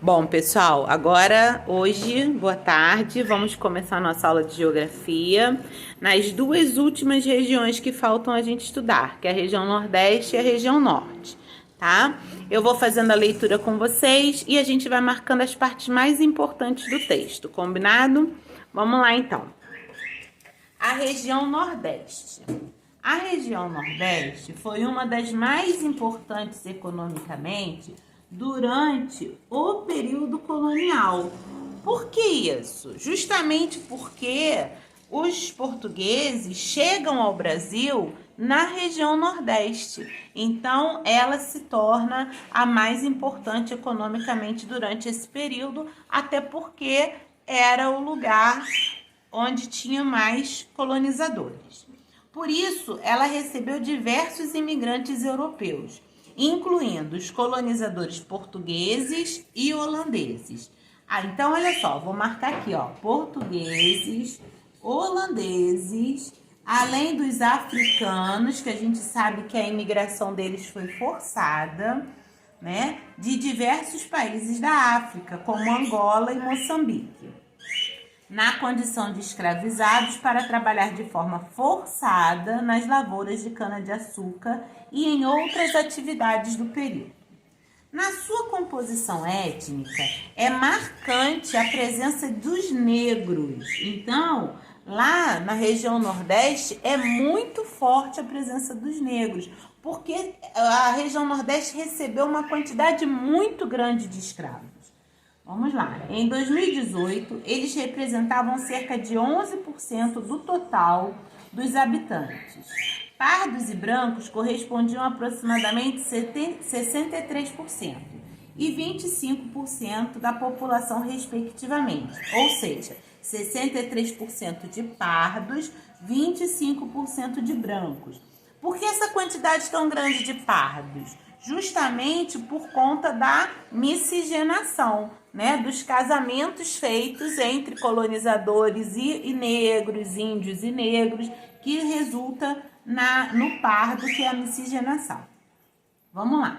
Bom, pessoal, agora, hoje, boa tarde, vamos começar a nossa aula de geografia nas duas últimas regiões que faltam a gente estudar, que é a região Nordeste e a região Norte, tá? Eu vou fazendo a leitura com vocês e a gente vai marcando as partes mais importantes do texto, combinado? Vamos lá, então. A região Nordeste. A região Nordeste foi uma das mais importantes economicamente durante o período colonial. Por que isso? Justamente porque os portugueses chegam ao Brasil na região Nordeste. Então, ela se torna a mais importante economicamente durante esse período, até porque era o lugar onde tinha mais colonizadores. Por isso, ela recebeu diversos imigrantes europeus, incluindo os colonizadores portugueses e holandeses. Então, olha só, vou marcar aqui, ó, portugueses, holandeses, além dos africanos, que a gente sabe que a imigração deles foi forçada, né, de diversos países da África, como Angola e Moçambique, na condição de escravizados para trabalhar de forma forçada nas lavouras de cana-de-açúcar e em outras atividades do período. Na sua composição étnica, é marcante a presença dos negros. Então, lá na região Nordeste, é muito forte a presença dos negros, porque a região Nordeste recebeu uma quantidade muito grande de escravos. Vamos lá, em 2018, eles representavam cerca de 11% do total dos habitantes. Pardos e brancos correspondiam a aproximadamente 63% e 25% da população, respectivamente. Ou seja, 63% de pardos, 25% de brancos. Por que essa quantidade tão grande de pardos? Justamente por conta da miscigenação, né, dos casamentos feitos entre colonizadores e negros, índios e negros, que resulta no pardo, que é a miscigenação. Vamos lá.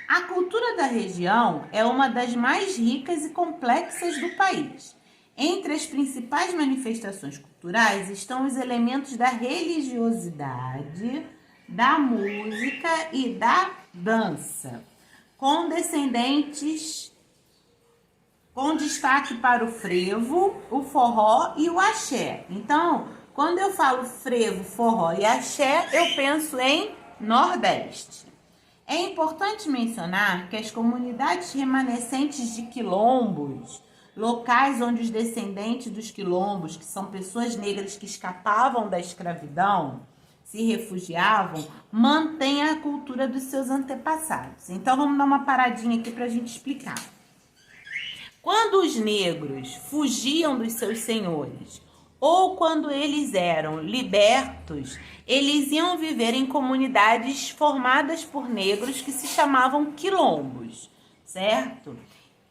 A cultura da região é uma das mais ricas e complexas do país. Entre as principais manifestações culturais estão os elementos da religiosidade, da música e da dança, com destaque para o frevo, o forró e o axé. Então, quando eu falo frevo, forró e axé, eu penso em Nordeste. É importante mencionar que as comunidades remanescentes de quilombos, locais onde os descendentes dos quilombos, que são pessoas negras que escapavam da escravidão, se refugiavam, mantêm a cultura dos seus antepassados. Então, vamos dar uma paradinha aqui para a gente explicar. Quando os negros fugiam dos seus senhores, ou quando eles eram libertos, eles iam viver em comunidades formadas por negros que se chamavam quilombos, certo?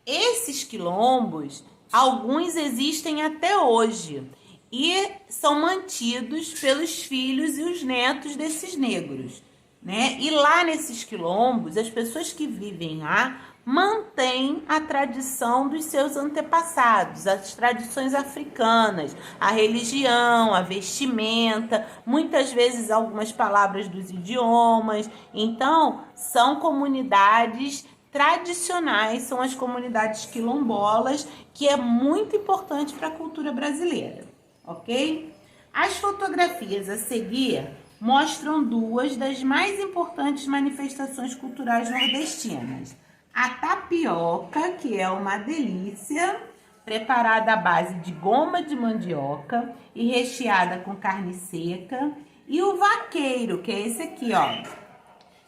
Esses quilombos, alguns existem até hoje e são mantidos pelos filhos e os netos desses negros, né? E lá nesses quilombos, as pessoas que vivem lá mantêm a tradição dos seus antepassados, as tradições africanas, a religião, a vestimenta, muitas vezes algumas palavras dos idiomas. Então, são comunidades tradicionais, são as comunidades quilombolas, que é muito importante para a cultura brasileira, ok? As fotografias a seguir mostram duas das mais importantes manifestações culturais nordestinas. A tapioca, que é uma delícia, preparada à base de goma de mandioca e recheada com carne seca. E o vaqueiro, que é esse aqui, ó,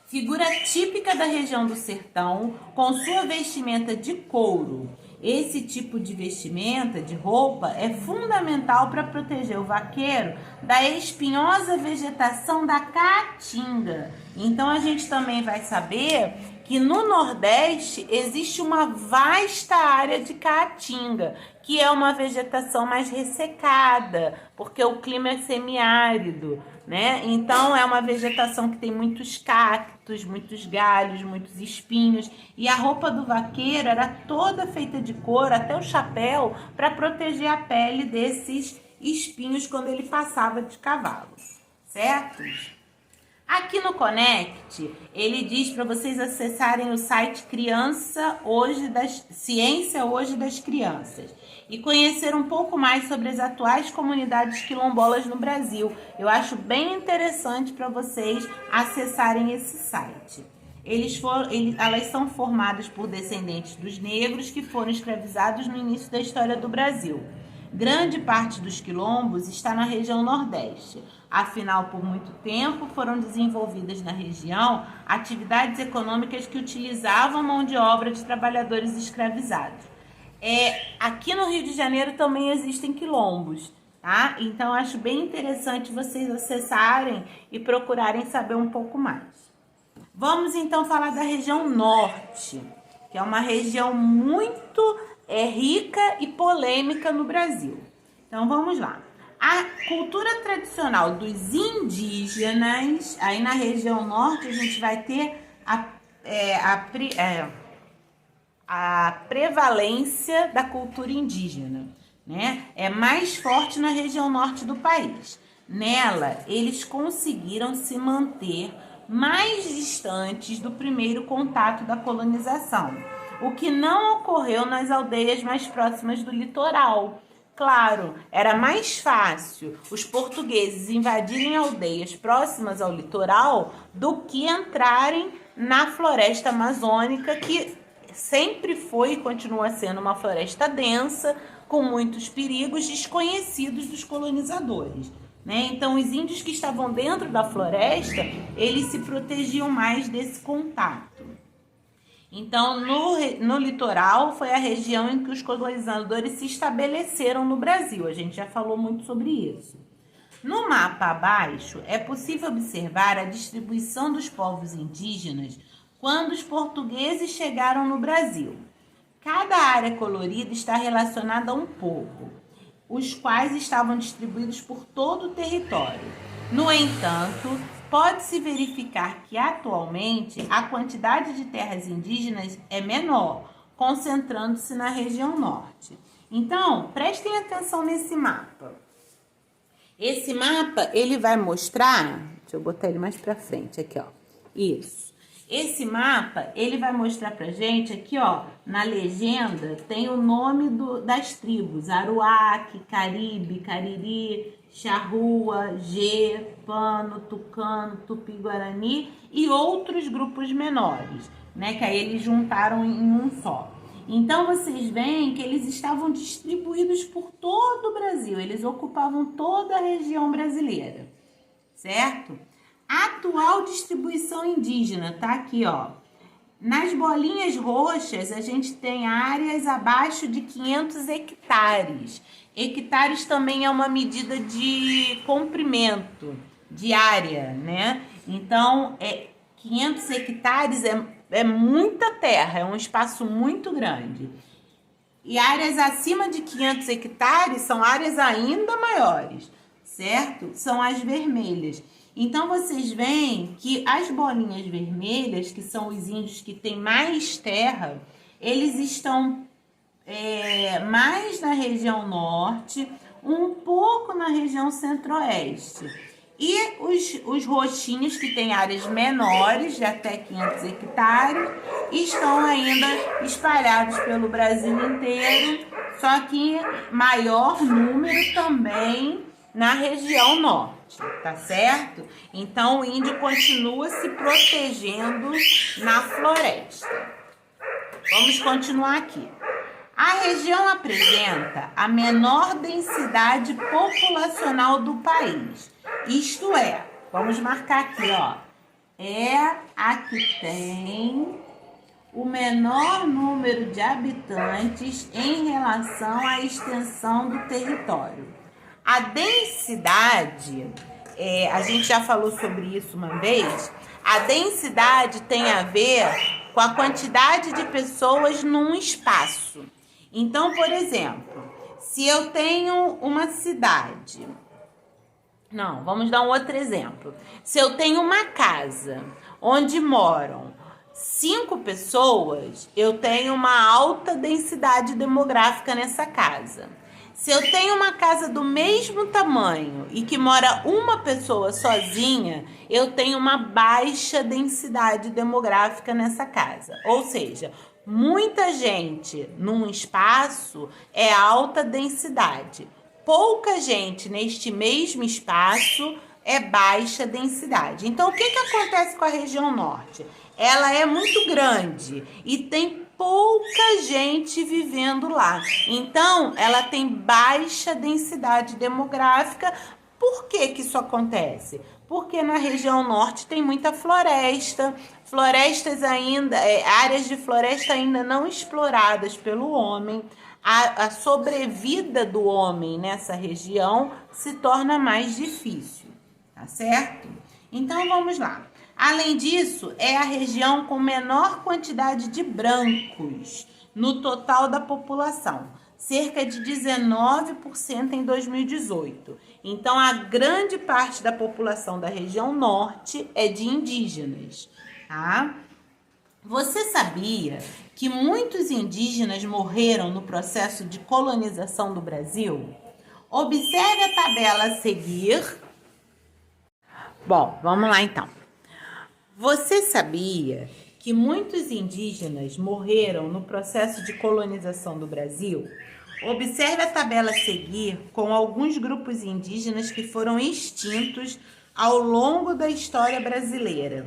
figura típica da região do sertão, com sua vestimenta de couro. Esse tipo de vestimenta, de roupa, é fundamental para proteger o vaqueiro da espinhosa vegetação da caatinga. Então, a gente também vai saber que no Nordeste existe uma vasta área de caatinga, que é uma vegetação mais ressecada, porque o clima é semiárido, né? Então é uma vegetação que tem muitos cactos, muitos galhos, muitos espinhos, e a roupa do vaqueiro era toda feita de couro, até o chapéu, para proteger a pele desses espinhos quando ele passava de cavalo, certo? Aqui no Conect, ele diz para vocês acessarem o site Ciência Hoje das Crianças e conhecer um pouco mais sobre as atuais comunidades quilombolas no Brasil. Eu acho bem interessante para vocês acessarem esse site. Elas são formadas por descendentes dos negros que foram escravizados no início da história do Brasil. Grande parte dos quilombos está na região Nordeste. Afinal, por muito tempo foram desenvolvidas na região atividades econômicas que utilizavam mão de obra de trabalhadores escravizados. Aqui no Rio de Janeiro também existem quilombos, tá? Então, acho bem interessante vocês acessarem e procurarem saber um pouco mais. Vamos então falar da região Norte, que é uma região muito rica e polêmica no Brasil. Então vamos lá. A cultura tradicional dos indígenas, aí na região Norte a gente vai ter a prevalência da cultura indígena, né? É mais forte na região Norte do país. Nela, eles conseguiram se manter mais distantes do primeiro contato da colonização, o que não ocorreu nas aldeias mais próximas do litoral. Claro, era mais fácil os portugueses invadirem aldeias próximas ao litoral do que entrarem na floresta amazônica, que sempre foi e continua sendo uma floresta densa, com muitos perigos desconhecidos dos colonizadores, né? Então, os índios que estavam dentro da floresta, eles se protegiam mais desse contato. Então, no litoral foi a região em que os colonizadores se estabeleceram no Brasil. A gente já falou muito sobre isso. No mapa abaixo, é possível observar a distribuição dos povos indígenas quando os portugueses chegaram no Brasil. Cada área colorida está relacionada a um povo, os quais estavam distribuídos por todo o território. No entanto, pode-se verificar que atualmente a quantidade de terras indígenas é menor, concentrando-se na região norte. Então, prestem atenção nesse mapa. Esse mapa, ele vai mostrar, deixa eu botar ele mais para frente aqui, ó. Isso. Esse mapa, ele vai mostrar pra gente aqui, ó, na legenda, tem o nome das tribos: Aruaque, Caribe, Cariri, Charrua, Gê, Pano, Tucano, Tupi-Guarani e outros grupos menores, né, que aí eles juntaram em um só. Então, vocês veem que eles estavam distribuídos por todo o Brasil, eles ocupavam toda a região brasileira, certo? A atual distribuição indígena tá aqui, ó. Nas bolinhas roxas, a gente tem áreas abaixo de 500 hectares. Hectares também é uma medida de comprimento, de área, né? Então, 500 hectares é muita terra, é um espaço muito grande. E áreas acima de 500 hectares são áreas ainda maiores, certo? São as vermelhas. Então, vocês veem que as bolinhas vermelhas, que são os índios que têm mais terra, eles estão mais na região norte, um pouco na região centro-oeste. E os roxinhos, que têm áreas menores, de até 500 hectares, estão ainda espalhados pelo Brasil inteiro, só que maior número também na região norte, tá certo? Então, o índio continua se protegendo na floresta. Vamos continuar aqui. A região apresenta a menor densidade populacional do país. Isto é, vamos marcar aqui, ó. É a que tem o menor número de habitantes em relação à extensão do território. A densidade, a gente já falou sobre isso uma vez, a densidade tem a ver com a quantidade de pessoas num espaço. Então, por exemplo, se eu tenho uma cidade... Não, vamos dar um outro exemplo. Se eu tenho uma casa onde moram 5 pessoas, eu tenho uma alta densidade demográfica nessa casa. Se eu tenho uma casa do mesmo tamanho e que mora uma pessoa sozinha, eu tenho uma baixa densidade demográfica nessa casa. Ou seja, muita gente num espaço é alta densidade. Pouca gente neste mesmo espaço é baixa densidade. Então, o que acontece com a região norte? Ela é muito grande e tem pouca gente vivendo lá. Então, ela tem baixa densidade demográfica. Por que isso acontece? Porque na região norte tem muita floresta, florestas ainda, áreas de floresta ainda não exploradas pelo homem. A sobrevida do homem nessa região se torna mais difícil, tá certo? Então, vamos lá. Além disso, é a região com menor quantidade de brancos no total da população, cerca de 19% em 2018. Então, a grande parte da população da região norte é de indígenas, tá? Você sabia que muitos indígenas morreram no processo de colonização do Brasil? Observe a tabela a seguir. Bom, vamos lá então. Você sabia que muitos indígenas morreram no processo de colonização do Brasil? Observe a tabela a seguir com alguns grupos indígenas que foram extintos ao longo da história brasileira.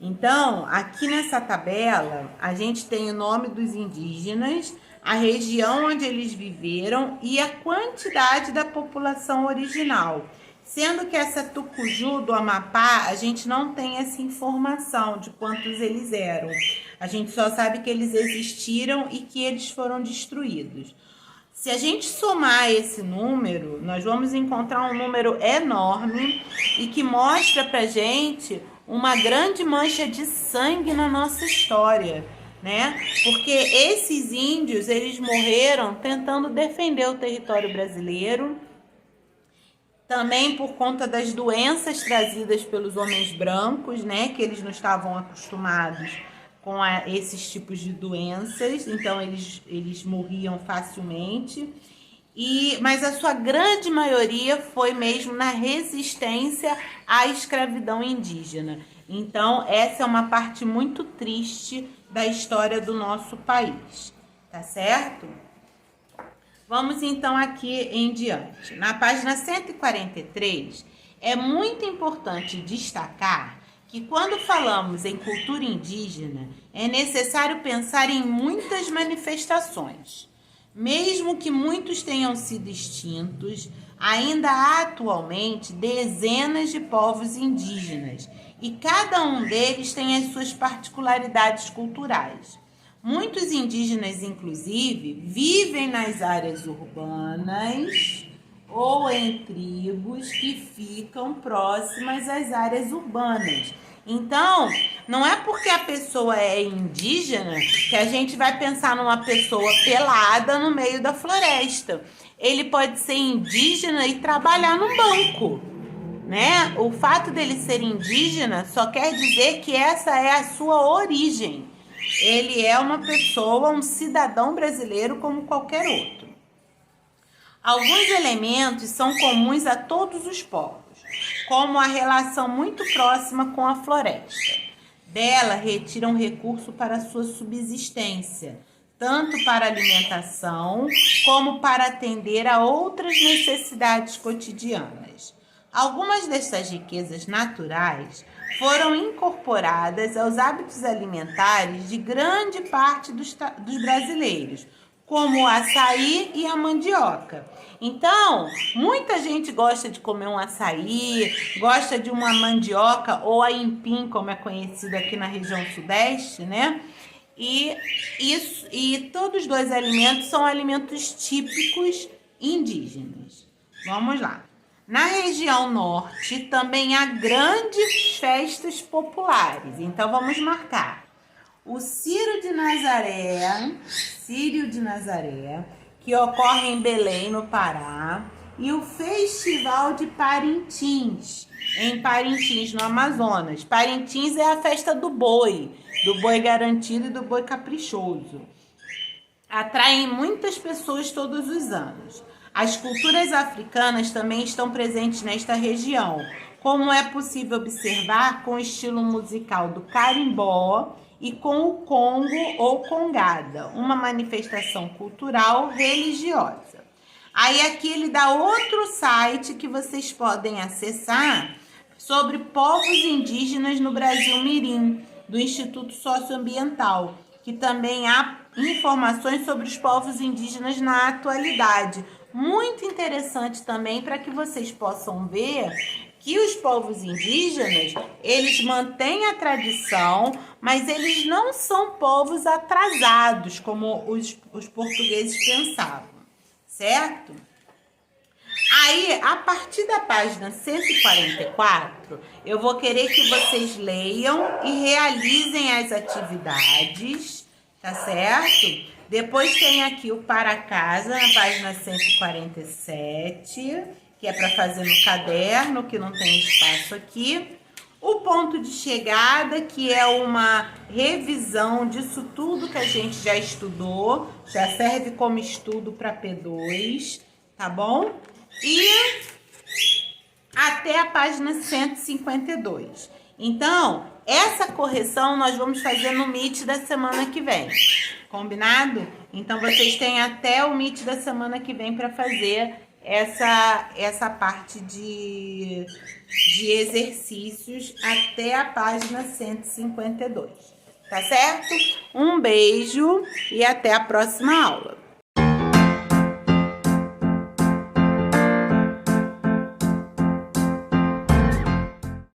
Então, aqui nessa tabela, a gente tem o nome dos indígenas, a região onde eles viveram e a quantidade da população original. Sendo que essa Tucuju do Amapá, a gente não tem essa informação de quantos eles eram. A gente só sabe que eles existiram e que eles foram destruídos. Se a gente somar esse número, nós vamos encontrar um número enorme e que mostra pra gente uma grande mancha de sangue na nossa história, né? Porque esses índios, eles morreram tentando defender o território brasileiro, também por conta das doenças trazidas pelos homens brancos, né? Que eles não estavam acostumados com esses tipos de doenças, então eles morriam facilmente. Mas a sua grande maioria foi mesmo na resistência à escravidão indígena. Então, essa é uma parte muito triste da história do nosso país, tá certo? Vamos então aqui em diante. Na página 143, é muito importante destacar que quando falamos em cultura indígena, é necessário pensar em muitas manifestações. Mesmo que muitos tenham sido extintos, ainda há atualmente dezenas de povos indígenas e cada um deles tem as suas particularidades culturais. Muitos indígenas, inclusive, vivem nas áreas urbanas ou em tribos que ficam próximas às áreas urbanas. Então, não é porque a pessoa é indígena que a gente vai pensar numa pessoa pelada no meio da floresta. Ele pode ser indígena e trabalhar num banco, né? O fato dele ser indígena só quer dizer que essa é a sua origem. Ele é uma pessoa, um cidadão brasileiro como qualquer outro. Alguns elementos são comuns a todos os povos, como a relação muito próxima com a floresta. Dela retiram recurso para sua subsistência, tanto para alimentação como para atender a outras necessidades cotidianas. Algumas dessas riquezas naturais foram incorporadas aos hábitos alimentares de grande parte dos brasileiros, como o açaí e a mandioca. Então, muita gente gosta de comer um açaí, gosta de uma mandioca ou a aipim, como é conhecido aqui na região sudeste, né? E todos os dois alimentos são alimentos típicos indígenas. Vamos lá. Na região norte também há grandes festas populares, então vamos marcar. o Círio de Nazaré, que ocorre em Belém, no Pará, e o Festival de Parintins, em Parintins, no Amazonas. Parintins é a festa do boi garantido e do boi caprichoso. Atraem muitas pessoas todos os anos. As culturas africanas também estão presentes nesta região, como é possível observar com o estilo musical do carimbó e com o congo ou congada, uma manifestação cultural religiosa. Aí aqui ele dá outro site que vocês podem acessar sobre povos indígenas no Brasil Mirim, do Instituto Socioambiental, que também há informações sobre os povos indígenas na atualidade. Muito interessante também para que vocês possam ver que os povos indígenas, eles mantêm a tradição, mas eles não são povos atrasados, como os portugueses pensavam, certo? Aí, a partir da página 144, eu vou querer que vocês leiam e realizem as atividades, tá certo? Depois tem aqui o para casa, na página 147, que é para fazer no caderno, que não tem espaço aqui. O ponto de chegada, que é uma revisão disso tudo que a gente já estudou, já serve como estudo para P2, tá bom? E até a página 152. Então, essa correção nós vamos fazer no Meet da semana que vem. Combinado? Então, vocês têm até o Meet da semana que vem para fazer essa parte de exercícios até a página 152. Tá certo? Um beijo e até a próxima aula.